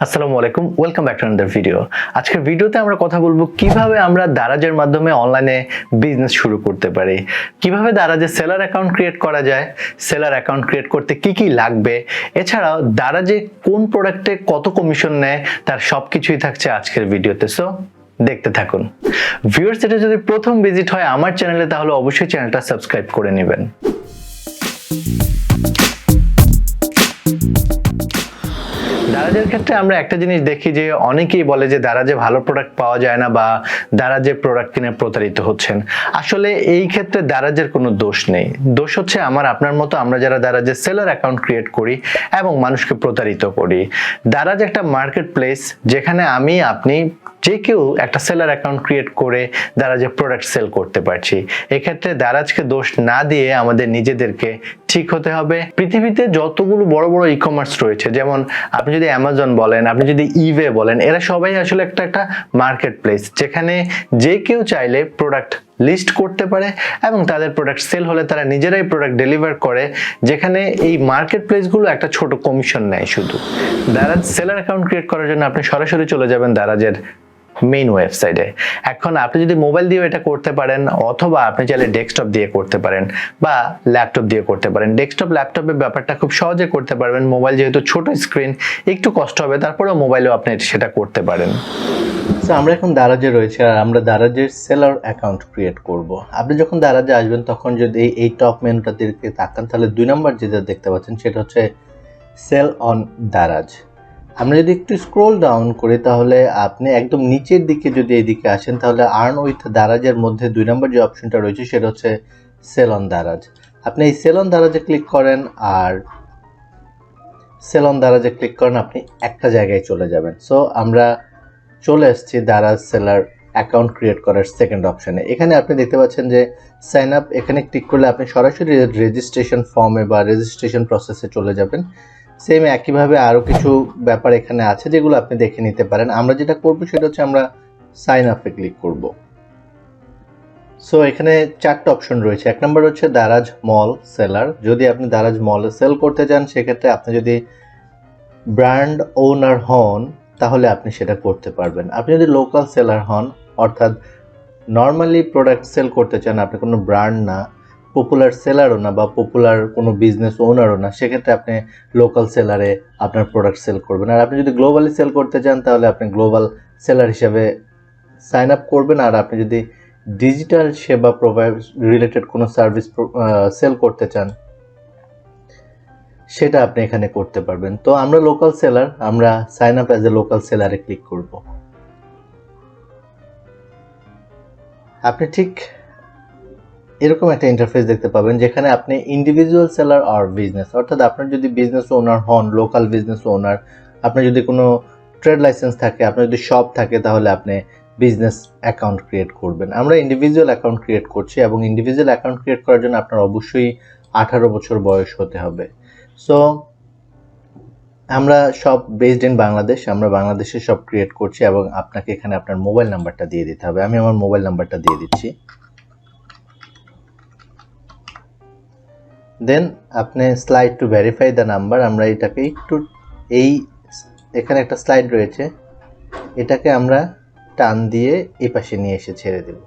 আসসালামু আলাইকুম, welcome back to another video. আজকের ভিডিওতে আমরা কথা বলবো কিভাবে আমরা দারাজের মাধ্যমে অনলাইনে বিজনেস শুরু করতে পারি, কিভাবে দারাজে সেলার অ্যাকাউন্ট ক্রিয়েট করা যায়, সেলার অ্যাকাউন্ট ক্রিয়েট করতে কি কি লাগবে, এছাড়াও দারাজে কোন প্রোডাক্টে কত কমিশন নেয় তার সবকিছুই থাকছে আজকের ভিডিওতে। সো দেখতে থাকুন ভিউয়ার্স। এটা যদি প্রথম ভিজিট হয় আমার চ্যানেলে তাহলে অবশ্যই চ্যানেলটা সাবস্ক্রাইব করে নেবেন। দারাজের ক্ষেত্রে আমরা একটা জিনিস দেখি যে অনেকেই বলে যে দারাজে ভালো প্রোডাক্ট পাওয়া যায় না বা দারাজে প্রোডাক্ট কিনে প্রতারিত হচ্ছেন। আসলে এই ক্ষেত্রে দারাজের কোনো দোষ নেই, দোষ হচ্ছে আপনার মতো আমরা যারা দারাজে সেলার অ্যাকাউন্ট ক্রিয়েট করি এবং মানুষকে প্রতারিত করি। দারাজ একটা মার্কেট প্লেস যেখানে আপনি যে কেউ একটা সেলার অ্যাকাউন্ট ক্রিয়েট করে দারাজে প্রোডাক্ট সেল করতে পারছি। এক্ষেত্রে দারাজকে দোষ না দিয়ে আমাদের নিজেদেরকে ঠিক হতে হবে। পৃথিবীতে যতগুলো বড় বড় ই কমার্স রয়েছে, যেমন আপনি যদি অ্যামাজন বলেন, আপনি যদি ইবে বলেন, এরা সবাই আসলে একটা মার্কেট প্লেস যেখানে যে কেউ চাইলে প্রোডাক্ট লিস্ট করতে পারে এবং তাদের প্রোডাক্ট সেল হলে তারা নিজেরাই প্রোডাক্ট ডেলিভার করে, যেখানে এই মার্কেট প্লেসগুলো একটা ছোট কমিশন নেয় শুধু। দারাজ সেলার অ্যাকাউন্ট ক্রিয়েট করার জন্য আপনি সরাসরি চলে যাবেন দারাজের মেইন ওয়েবসাইটে। এখন আপনি যদি মোবাইল দিয়ে এটা করতে পারেন অথবা আপনি চাইলে ডেস্কটপ দিয়ে করতে পারেন বা ল্যাপটপ দিয়ে করতে পারেন। ডেস্কটপ ল্যাপটপের ব্যাপারটা খুব সহজে করতে পারবেন, মোবাইল যেহেতু ছোট স্ক্রিন একটু কষ্ট হবে, তারপরেও মোবাইলেও আপনি সেটা করতে পারেন। আমরা এখন দারাজে রয়েছে আর আমরা দারাজের সেলার অ্যাকাউন্ট ক্রিয়েট করব। আপনি যখন দারাজে আসবেন তখন যদি এই টপ মেনুটা দিকে তাকান তাহলে 2 নম্বর যেটা দেখতে পাচ্ছেন সেটা হচ্ছে সেল অন দারাজ। আমরা যদি একটু স্ক্রল ডাউন করি তাহলে আপনি একদম নিচের দিকে যদি এইদিকে আসেন তাহলে আর্ন উইথ দারাজের মধ্যে 2 নম্বর যে অপশনটা রয়েছে সেটা হচ্ছে সেল অন দারাজ। আপনি এই সেল অন দারাজে ক্লিক করেন আর সেল অন দারাজে ক্লিক করেন, আপনি একটা জায়গায় চলে যাবেন। সো আমরা চলে আসছি দারাজ সেলার অ্যাকাউন্ট ক্রিয়েট করার সেকেন্ড অপশানে। এখানে আপনি দেখতে পাচ্ছেন যে সাইন আপ, এখানে ক্লিক করলে আপনি সরাসরি রেজিস্ট্রেশন ফর্মে বা রেজিস্ট্রেশন প্রসেসে চলে যাবেন। সেম একইভাবে আরও কিছু ব্যাপার এখানে আছে যেগুলো আপনি দেখে নিতে পারেন। আমরা যেটা করব সেটা হচ্ছে আমরা সাইন আপে ক্লিক করব। সো এখানে 4টা অপশন রয়েছে। 1 নম্বর হচ্ছে দারাজ মল সেলার। যদি আপনি দারাজ মলে সেল করতে চান সেক্ষেত্রে আপনি যদি ব্র্যান্ড ওনার হন তাহলে আপনি সেটা করতে পারবেন। আপনি যদি লোকাল সেলার হন, অর্থাৎ নর্মালি প্রোডাক্ট সেল করতে চান, আপনি কোনো ব্র্যান্ড না, পপুলার সেলারও না বা পপুলার কোনো বিজনেস ওনারও না, সেক্ষেত্রে আপনি লোকাল সেলারে আপনার প্রোডাক্ট সেল করবেন। আর আপনি যদি গ্লোবালি সেল করতে চান তাহলে আপনি গ্লোবাল সেলার হিসেবে সাইন আপ করবেন। আর আপনি যদি ডিজিটাল সেবা প্রোভাইড রিলেটেড কোনো সার্ভিস সেল করতে চান সেটা আপনি এখানে করতে পারবেন। তো আমরা লোকাল সেলার, আমরা sign up as a local সেলারে ক্লিক করব। আপনি ঠিক এরকম একটা ইন্টারফেস দেখতে পাবেন যেখানে আপনি ইন্ডিভিজুয়াল সেলার আর বিজনেস, অর্থাৎ আপনার যদি বিজনেস ওনার হন, লোকাল বিজনেস ওনার, আপনার যদি কোনো ট্রেড লাইসেন্স থাকে, আপনার যদি শপ থাকে তাহলে আপনি বিজনেস অ্যাকাউন্ট ক্রিয়েট করবেন। আমরা ইন্ডিভিজুয়াল অ্যাকাউন্ট ক্রিয়েট করছি এবং ইন্ডিভিজুয়াল অ্যাকাউন্ট ক্রিয়েট করার জন্য আপনার অবশ্যই 18 বছর বয়স হতে হবে। সো আমরা সব বেসড ইন বাংলাদেশ, আমরা বাংলাদেশে সব ক্রিয়েট করছি এবং আপনাকে এখানে আপনার মোবাইল নাম্বারটা দিয়ে দিতে হবে। আমি আমার মোবাইল নাম্বারটা দিয়ে দিচ্ছি। দেন আপনি slide to verify the number, আমরা এটাকে একটু এখানে একটা স্লাইড রয়েছে, এটাকে আমরা টান দিয়ে এই পাশে নিয়ে এসে ছেড়ে দেব।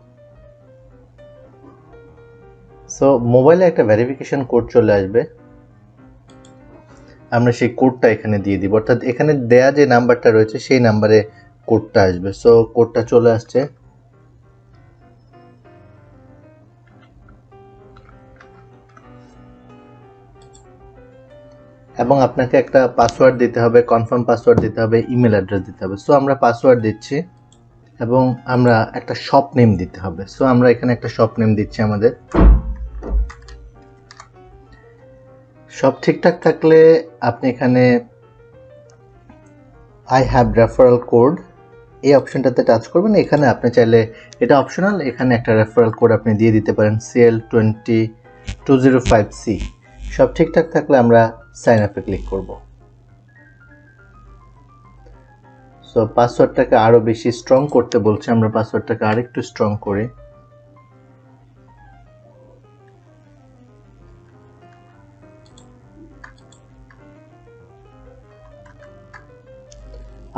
সো মোবাইলে একটা ভেরিফিকেশন কোড চলে আসবে, আমরা সেই কোডটা এখানে দিয়ে দিব, অর্থাৎ এখানে দেয়া যে নাম্বারটা রয়েছে সেই নাম্বারে কোডটা আসবে। সো কোডটা চলে আসছে, এবং আপনাকে একটা পাসওয়ার্ড দিতে হবে, কনফার্ম পাসওয়ার্ড দিতে হবে, ইমেল অ্যাড্রেস দিতে হবে। সো আমরা পাসওয়ার্ড দিচ্ছি এবং আমরা একটা শপ নেম দিতে হবে। সো আমরা এখানে একটা শপ নেম দিচ্ছি। আমাদের সব ঠিকঠাক থাকলে আপনি এখানে আই হ্যাভ রেফারেল কোড এই অপশনটাতে টাচ করবেন। এখানে আপনি চাইলে, এটা অপশনাল, এখানে একটা রেফারেল কোড আপনি দিয়ে দিতে পারেন, CL20205C। সব ঠিকঠাক থাকলে আমরা সাইন আপে ক্লিক করব। সো পাসওয়ার্ডটাকে আরও বেশি স্ট্রং করতে বলছে, আমরা পাসওয়ার্ডটাকে আরেকটু স্ট্রং করি।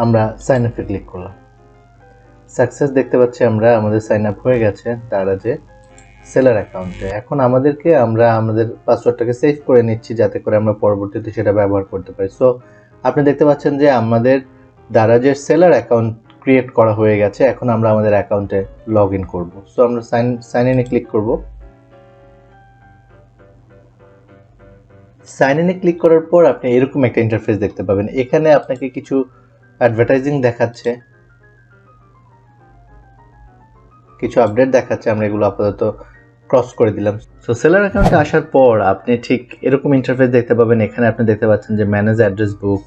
আমরা সাইন আপে ক্লিক করলাম। সাকসেস দেখতে পাচ্ছি আমরা, আমাদের সাইন আপ হয়ে গেছে দারাজে সেলার অ্যাকাউন্টে। এখন আমরা আমাদের পাসওয়ার্ডটাকে সেভ করে নিচ্ছি যাতে করে আমরা পরবর্তীতে সেটা ব্যবহার করতে পারি। সো আপনি দেখতে পাচ্ছেন যে আমাদের দারাজের সেলার অ্যাকাউন্ট ক্রিয়েট করা হয়ে গেছে। এখন আমরা আমাদের অ্যাকাউন্টে লগ ইন করবো। সো আমরা সাইন ইনে ক্লিক করব। সাইন ইনে ক্লিক করার পর আপনি এরকম একটা ইন্টারফেস দেখতে পাবেন। এখানে আপনাকে কিছু অ্যাডভার্টাইজিং দেখাচ্ছে, কিছু আপডেট দেখাচ্ছে, আমরা এগুলো আপাতত ক্রস করে দিলাম। সো সেলার অ্যাকাউন্টে আসার পর আপনি ঠিক এরকম ইন্টারফেস দেখতে পাবেন। এখানে আপনি দেখতে পাচ্ছেন যে manage address book,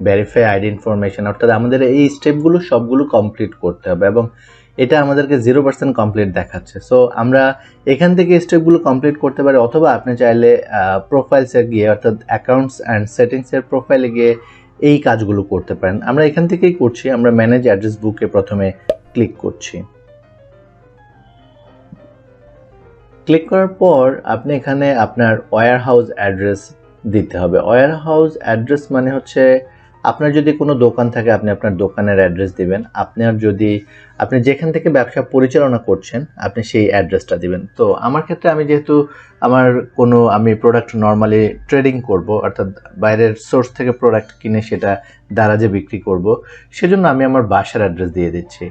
verify ID information, অর্থাৎ আমাদের এই স্টেপগুলো সবগুলো কমপ্লিট করতে হবে এবং এটা আমাদেরকে 0% কমপ্লিট দেখাচ্ছে। সো আমরা এখান থেকে স্টেপগুলো কমপ্লিট করতে পারি, অথবা আপনি চাইলে প্রোফাইলসে গিয়ে অর্থাৎ অ্যাকাউন্টস অ্যান্ড সেটিংসের প্রোফাইলে গিয়ে এই কাজগুলো করতে পারেন। আমরা এখান থেকেই করছি। আমরা ম্যানেজ অ্যাড্রেস বুকে প্রথমে ক্লিক করছি। ক্লিক করার পর আপনি এখানে আপনার ওয়্যার হাউস অ্যাড্রেস দিতে হবে। ওয়্যার হাউস অ্যাড্রেস মানে হচ্ছে আপনার যদি কোনো দোকান থাকে আপনি আপনার দোকানের অ্যাড্রেস দিবেন। আপনি যেখান থেকে ব্যবসা পরিচালনা করছেন আপনি সেই অ্যাড্রেসটা দিবেন। তো আমার ক্ষেত্রে আমি যেহেতু আমি প্রোডাক্ট নর্মালি ট্রেডিং করব, অর্থাৎ বাইরের সোর্স থেকে প্রোডাক্ট কিনে সেটা দারাজে বিক্রি করব, সেজন্য আমি আমার বাসার অ্যাড্রেস দিয়ে দিচ্ছি।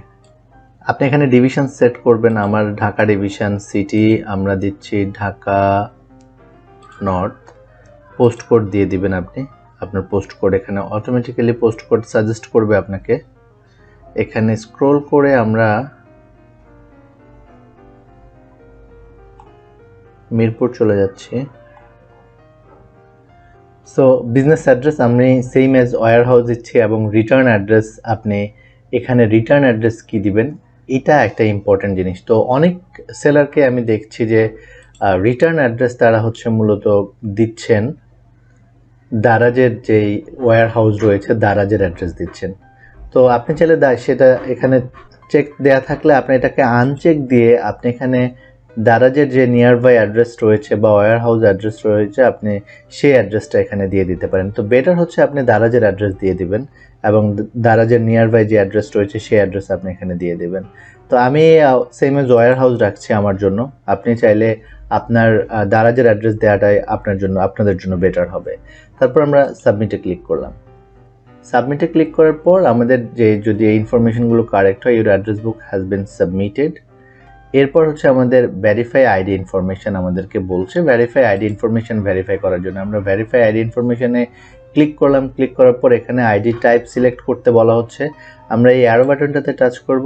আপনি এখানে ডিভিশন সেট করবেন। আমার ঢাকা ডিভিশন, সিটি আমরা দিচ্ছি ঢাকা নর্থ। পোস্ট কোড দিয়ে দিবেন আপনি আপনার পোস্ট কোড। এখানে অটোমেটিক্যালি পোস্ট কোড সাজেস্ট করবে আপনাকে। এখানে স্ক্রল করে আমরা মিরপুর চলে যাচ্ছি। সো বিজনেস অ্যাড্রেস আমি সেম অ্যাজ ওয়্যার হাউস দিচ্ছি এবং রিটার্ন অ্যাড্রেস আপনি এখানে রিটার্ন অ্যাড্রেস কি দিবেন এটা একটা ইম্পর্টেন্ট জিনিস। তো অনেক সেলারকে আমি দেখছি যে রিটার্ন অ্যাড্রেস তারা হচ্ছে মূলত দিচ্ছেন দারাজের যেই ওয়্যার হাউস রয়েছে দারাজের অ্যাড্রেস দিচ্ছেন। তো আপনি চাইলে সেটা এখানে চেক দেয়া থাকলে আপনি এটাকে আনচেক দিয়ে আপনি এখানে দারাজের যে নিয়ার বাই অ্যাড্রেস রয়েছে বা ওয়্যার হাউস অ্যাড্রেস রয়েছে আপনি সেই অ্যাড্রেসটা এখানে দিয়ে দিতে পারেন। তো বেটার হচ্ছে আপনি দারাজের অ্যাড্রেস দিয়ে দিবেন এবং দারাজের নিয়ার বাই যে অ্যাড্রেস রয়েছে সেই অ্যাড্রেস আপনি এখানে দিয়ে দিবেন। তো আমি সেম এজ ওয়্যার হাউস রাখছি আমার জন্য। আপনি চাইলে আপনার দারাজের অ্যাড্রেস দেওয়াটাই আপনাদের জন্য বেটার হবে। তারপর আমরা সাবমিটে ক্লিক করলাম। সাবমিটে ক্লিক করার পর আমাদের যদি এই ইনফরমেশনগুলো কারেক্ট হয়, your address book has been submitted. এরপর হচ্ছে আমাদের ভেরিফাই আইডি ইনফরমেশন আমাদেরকে বলছে। ভেরিফাই আইডি ইনফরমেশন ভেরিফাই করার জন্য আমরা ভেরিফাই আইডি ইনফরমেশনে ক্লিক করলাম। ক্লিক করার পর এখানে আইডি টাইপ সিলেক্ট করতে বলা হচ্ছে। আমরা এই অ্যারো বাটনটাতে টাচ করব,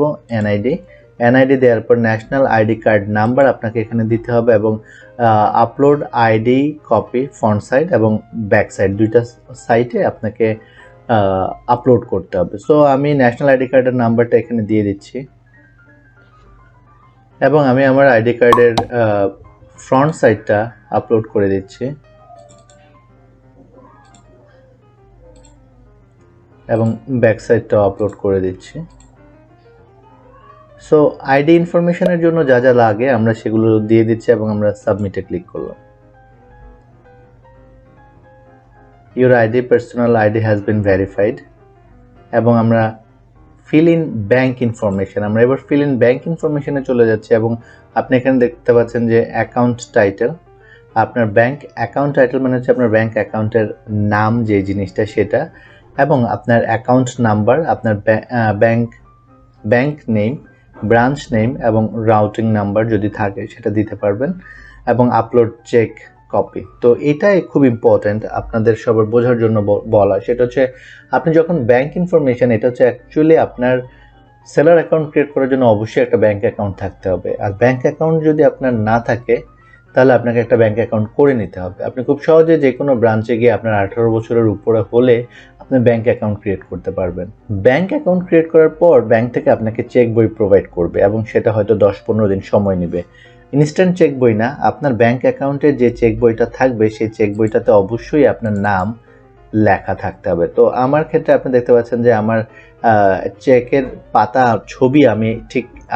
এনআইডি দেওয়ার পর ন্যাশনাল আইডি কার্ড নাম্বার আপনাকে এখানে দিতে হবে এবং upload ID copy front side এবং ব্যাক সাইড দুইটা সাইডে আপনাকে আপলোড করতে হবে। সো আমি ন্যাশনাল আইডি কার্ডের নাম্বারটা এখানে দিয়ে দিচ্ছি এবং আমি আমার আইডি কার্ডের ফ্রন্ট সাইডটা আপলোড করে দিচ্ছি এবং ব্যাক সাইডটাও আপলোড করে দিচ্ছি। সো আইডি ইনফরমেশনের জন্য যা যা লাগে আমরা সেগুলো দিয়ে দিচ্ছি এবং আমরা সাবমিটে ক্লিক করলাম। Your ID personal ID has been verified এবং আমরা ফিল ইন ব্যাংক ইনফরমেশন, আমরা এবার ফিল ইন ব্যাংক ইনফরমেশনে চলে যাচ্ছি এবং আপনি এখানে দেখতে পাচ্ছেন যে অ্যাকাউন্ট টাইটেল, আপনার ব্যাংক অ্যাকাউন্ট টাইটেল মানে হচ্ছে আপনার ব্যাংক অ্যাকাউন্টের নাম যে জিনিসটা সেটা, এবং আপনার অ্যাকাউন্ট নাম্বার, আপনার ব্যাংক নেম, ব্রাঞ্চ নেম এবং রাউটিং নাম্বার যদি থাকে সেটা দিতে পারবেন এবং আপলোড চেক কপি। তো এটাই খুব ইম্পর্ট্যান্ট আপনাদের সবার বোঝার জন্য বলা। সেটা হচ্ছে আপনি যখন ব্যাংক ইনফরমেশন, এটা হচ্ছে অ্যাকচুয়ালি আপনার সেলার অ্যাকাউন্ট ক্রিয়েট করার জন্য অবশ্যই একটা ব্যাংক অ্যাকাউন্ট থাকতে হবে। আর ব্যাংক অ্যাকাউন্ট যদি আপনার না থাকে তাহলে আপনাকে একটা ব্যাংক অ্যাকাউন্ট করে নিতে হবে। আপনি খুব সহজে যে কোনো ব্রাঞ্চে গিয়ে আপনার 18 বছরের উপরে হলে আপনি ব্যাংক অ্যাকাউন্ট ক্রিয়েট করতে পারবেন। ব্যাংক অ্যাকাউন্ট ক্রিয়েট করার পর ব্যাংক থেকে আপনাকে চেক বই প্রোভাইড করবে এবং সেটা হয়তো 10-15 দিন সময় নেবে। ইনস্ট্যান্ট চেক বই না, আপনার ব্যাংক অ্যাকাউন্টে যে চেক বইটা থাকবে সেই চেক বইটাতে অবশ্যই আপনার নাম লেখা থাকতে হবে। তো আমার ক্ষেত্রে আপনি দেখতে পাচ্ছেন যে আমার চেকের পাতা ছবি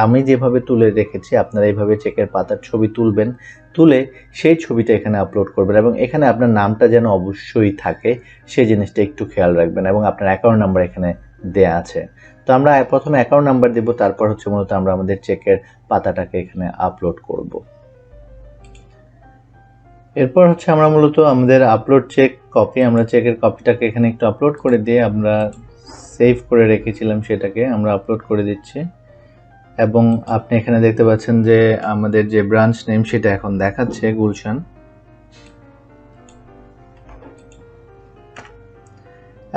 আমি যেভাবে তুলে রেখেছি আপনারা এইভাবে চেকের পাতার ছবি তুলবেন, তুলে সেই ছবিটা এখানে আপলোড করবেন এবং এখানে আপনার নামটা যেন অবশ্যই থাকে সেই জিনিসটা একটু খেয়াল রাখবেন এবং আপনার অ্যাকাউন্ট নাম্বার এখানে দেয়া আছে। তো আমরা প্রথমে অ্যাকাউন্ট নাম্বার দেব, তারপর হচ্ছে মূলত আমরা আমাদের চেকের পাতাটাকে এখানে আপলোড করব। এরপর হচ্ছে আমরা মূলত আমাদের আপলোড চেক কপি, আমরা চেকের কপিটাকে এখানে একটু আপলোড করে দিয়ে আমরা সেভ করে রেখেছিলাম সেটাকে আমরা আপলোড করে দিচ্ছি। এবং আপনি এখানে দেখতে পাচ্ছেন যে আমাদের যে ব্রাঞ্চ নেম সেটা এখন দেখাচ্ছে গুলশান।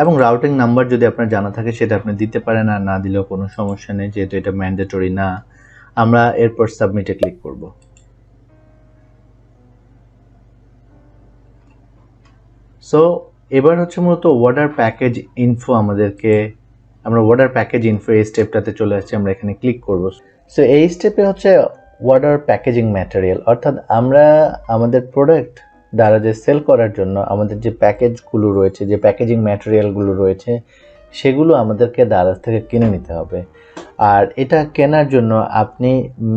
এবং রাউটিং নাম্বার যদি আপনার জানা থাকে সেটা আপনি দিতে পারেন, আর না দিলেও কোনো সমস্যা নেই, যেহেতু এটা ম্যান্ডেটরি না। আমরা এরপর সাবমিটে ক্লিক করব। সো এবার হচ্ছে মূলত অর্ডার প্যাকেজ ইনফো আমাদেরকে, আমরা অর্ডার প্যাকেজ ইনফো এই স্টেপটাতে চলে আসছি, আমরা এখানে ক্লিক করব। সো এই স্টেপে হচ্ছে অর্ডার প্যাকেজিং ম্যাটেরিয়াল, অর্থাৎ আমরা আমাদের প্রোডাক্ট দ্বারা যে সেল করার জন্য আমাদের যে প্যাকেজগুলো রয়েছে, যে প্যাকেজিং ম্যাটেরিয়ালগুলো রয়েছে, সেগুলো আমাদেরকে দারাজ থেকে কিনে নিতে হবে। আর এটা কেনার জন্য আপনি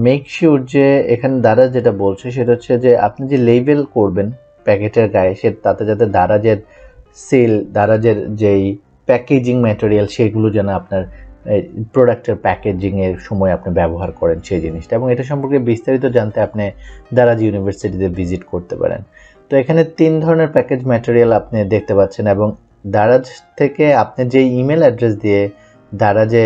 মেক শিওর যে এখানে দারাজ যেটা বলছে সেটা হচ্ছে যে আপনি যে লেবেল করবেন প্যাকেটের গায়ে, সে তাতে যাতে দারাজের সেল, দারাজের যেই প্যাকেজিং ম্যাটেরিয়াল সেগুলো যেন আপনার প্রোডাক্টের প্যাকেজিংয়ের সময় আপনি ব্যবহার করেন সেই জিনিসটা। এবং এটা সম্পর্কে বিস্তারিত জানতে আপনি দারাজ ইউনিভার্সিটিতে ভিজিট করতে পারেন। তো এখানে 3 ধরনের প্যাকেজ ম্যাটেরিয়াল আপনি দেখতে পাচ্ছেন, এবং দারাজ থেকে আপনি যে ইমেল অ্যাড্রেস দিয়ে দারাজে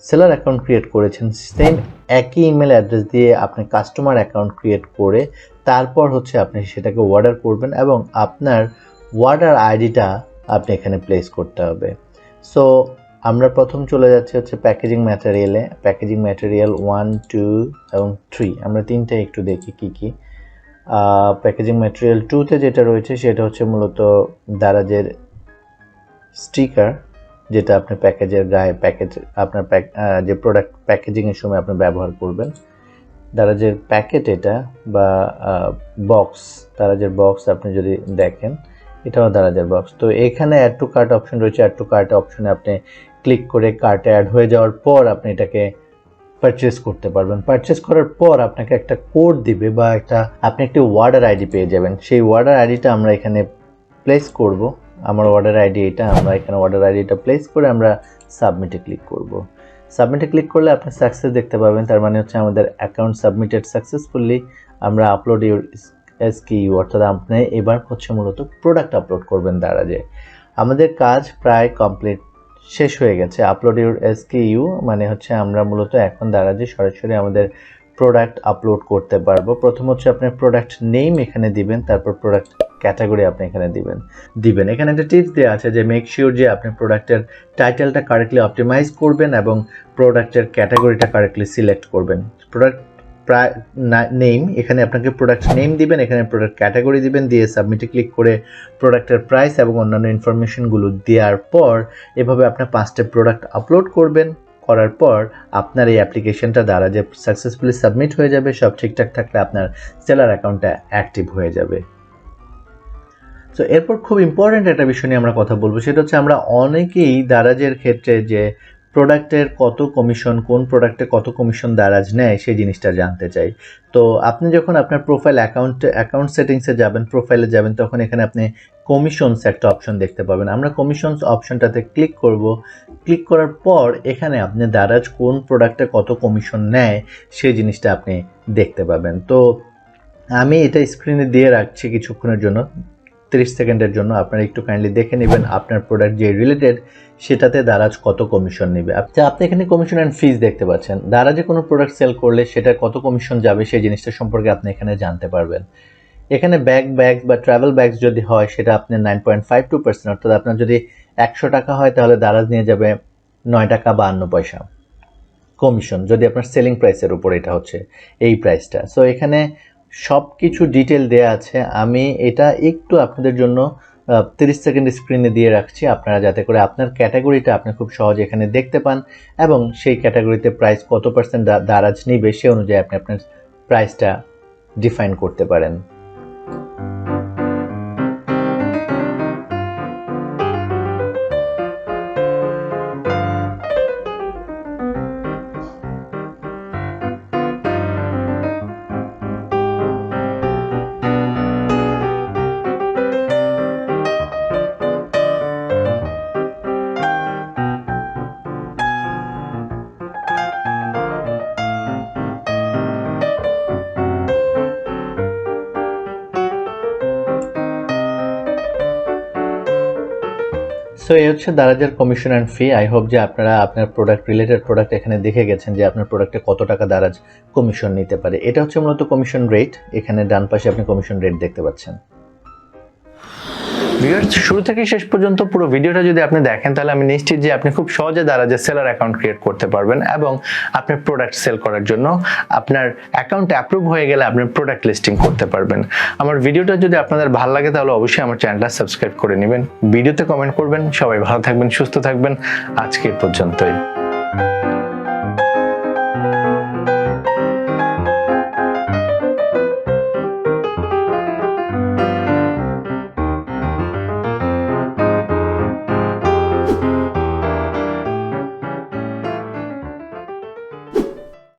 সেলার অ্যাকাউন্ট ক্রিয়েট করেছেন, সেম একই ইমেল অ্যাড্রেস দিয়ে আপনি কাস্টমার অ্যাকাউন্ট ক্রিয়েট করে তারপর হচ্ছে আপনি সেটাকে অর্ডার করবেন, এবং আপনার অর্ডার আইডিটা আপনি এখানে প্লেস করতে হবে। সো আমরা প্রথম চলে যাচ্ছি হচ্ছে প্যাকেজিং ম্যাটেরিয়ালে। প্যাকেজিং ম্যাটেরিয়াল 1, 2 এবং 3, আমরা তিনটে একটু দেখি কি কি। প্যাকেজিং ম্যাটেরিয়াল 2তে যেটা রয়েছে সেটা হচ্ছে মূলত দারাজের স্টিকার, যেটা আপনি প্যাকেজের গায়ে প্যাকেজ আপনার যে প্রোডাক্ট প্যাকেজিংয়ের সময় আপনি ব্যবহার করবেন। দারাজের প্যাকেট এটা, বা বক্স, দারাজের বক্স আপনি যদি দেখেন এটাও দারাজের বক্স। তো এখানে অ্যাড টু কার্ট অপশন রয়েছে, অ্যাড টু কার্ট অপশনে আপনি ক্লিক করে কার্টে অ্যাড হয়ে যাওয়ার পর আপনি এটাকে পারচেস করতে পারবেন। পারচেস করার পর আপনাকে একটা কোড দিবে, বা আপনি একটি অর্ডার আইডি পেয়ে যাবেন। সেই অর্ডার আইডিটা আমরা এখানে প্লেস করব। আমার অর্ডার আইডি এটা, আমরা এখানে অর্ডার আইডিটা প্লেস করে আমরা সাবমিটে ক্লিক করব। সাবমিটে ক্লিক করলে আপনি সাকসেস দেখতে পাবেন, তার মানে হচ্ছে আমাদের অ্যাকাউন্ট সাবমিটেড সাকসেসফুলি। আমরা আপলোড ইউর এসকিইউ, অর্থাৎ আপনি এবার হচ্ছে মূলত প্রোডাক্ট আপলোড করবেন দারাজে। আমাদের কাজ প্রায় কমপ্লিট, শেষ হয়ে গেছে। আপলোড ইউর এসকিইউ মানে হচ্ছে আমরা মূলত এখন দারাজে সরাসরি আমাদের প্রোডাক্ট আপলোড করতে পারবো। প্রথম হচ্ছে আপনার প্রোডাক্ট নেম এখানে দিবেন, তারপর প্রোডাক্ট ক্যাটাগরি আপনি এখানে দিবেন। এখানে একটা টিপস দেওয়া আছে যে মেক শিওর যে আপনি প্রোডাক্টের টাইটেলটা কারেক্টলি অপটিমাইজ করবেন এবং প্রোডাক্টের ক্যাটাগরিটা কারেক্টলি সিলেক্ট করবেন। প্রোডাক্ট নেম, এখানে আপনাকে প্রোডাক্ট নেম দিবেন, এখানে প্রোডাক্ট ক্যাটাগরি দিবেন, দিয়ে সাবমিটে ক্লিক করে প্রোডাক্টের প্রাইস এবং অন্যান্য ইনফরমেশনগুলো দেওয়ার পর এভাবে আপনি 5টা প্রোডাক্ট আপলোড করবেন। করার পর আপনার এই অ্যাপ্লিকেশনটা দ্বারা যে সাকসেসফুলি সাবমিট হয়ে যাবে। সব ঠিকঠাক থাকলে আপনার সেলার অ্যাকাউন্টটা অ্যাক্টিভ হয়ে যাবে। সো এরপর খুব ইম্পর্ট্যান্ট একটা বিষয় নিয়ে আমরা কথা বলবো, সেটা হচ্ছে আমরা অনেকেই দারাজের ক্ষেত্রে যে প্রোডাক্টের কত কমিশন, কোন প্রোডাক্টে কত কমিশন দারাজ নেয় সেই জিনিসটা জানতে চাই। তো আপনি যখন আপনার প্রোফাইল অ্যাকাউন্ট সেটিংসে যাবেন, প্রোফাইলে যাবেন, তখন এখানে আপনি কমিশনস একটা অপশন দেখতে পাবেন। আমরা কমিশনস অপশনটাতে ক্লিক করব। ক্লিক করার পর এখানে আপনি দারাজ কোন প্রোডাক্টে কত কমিশন নেয় সেই জিনিসটা আপনি দেখতে পাবেন। তো আমি এটা স্ক্রিনে দিয়ে রাখছি কিছুক্ষণের জন্য, 30 সেকেন্ডের জন্য। আপনারা একটু কাইন্ডলি দেখে নেবেন আপনার প্রোডাক্ট যে রিলেটেড সেটাতে দারাজ কত কমিশন নেবে। আচ্ছা, আপনি এখানে কমিশন অ্যান্ড ফিজ দেখতে পাচ্ছেন। দারাজে কোনো প্রোডাক্ট সেল করলে সেটা কত কমিশন যাবে সেই জিনিসটা সম্পর্কে আপনি এখানে জানতে পারবেন। এখানে ব্যাগস বা ট্রাভেল ব্যাগস যদি হয় সেটা আপনি 9.52%, অর্থাৎ আপনার যদি 100 টাকা হয় তাহলে দারাজ নিয়ে যাবে 9 টাকা 52 পয়সা কমিশন, যদি আপনার সেলিং প্রাইসের উপর এটা হচ্ছে এই প্রাইসটা। সো এখানে সব কিছু ডিটেল দেয়া আছে। আমি এটা একটু আপনাদের জন্য 30 সেকেন্ড স্ক্রিনে দিয়ে রাখছি, আপনারা যাতে করে আপনার ক্যাটাগরিটা আপনি খুব সহজে এখানে দেখতে পান এবং সেই ক্যাটাগরিতে প্রাইস কত পার্সেন্ট দারাজ নিবে সে অনুযায়ী আপনি আপনার প্রাইসটা ডিফাইন করতে পারেন। সো এই হচ্ছে দারাজের commission and fee. I hope যে আপনারা আপনার প্রোডাক্ট রিলেটেড প্রোডাক্ট এখানে দেখে গেছেন যে আপনার প্রোডাক্টে কত টাকা দারাজ কমিশন নিতে পারে। এটা হচ্ছে মূলত কমিশন রেট। এখানে ডান পাশে আপনি কমিশন রেট দেখতে পাচ্ছেন। ভিউয়ার্স, শুরু থেকে শেষ পর্যন্ত পুরো ভিডিওটা যদি আপনি দেখেন তাহলে আমি নিশ্চিত যে আপনি খুব সহজে দারাজের সেলার অ্যাকাউন্ট ক্রিয়েট করতে পারবেন এবং আপনার প্রোডাক্ট সেল করার জন্য আপনার অ্যাকাউন্ট অ্যাপ্রুভ হয়ে গেলে আপনি প্রোডাক্ট লিস্টিং করতে পারবেন। আমার ভিডিওটা যদি আপনাদের ভালো লাগে তাহলে অবশ্যই আমার চ্যানেলটা সাবস্ক্রাইব করে নেবেন, ভিডিওতে কমেন্ট করবেন। সবাই ভালো থাকবেন, সুস্থ থাকবেন। আজকে পর্যন্তই।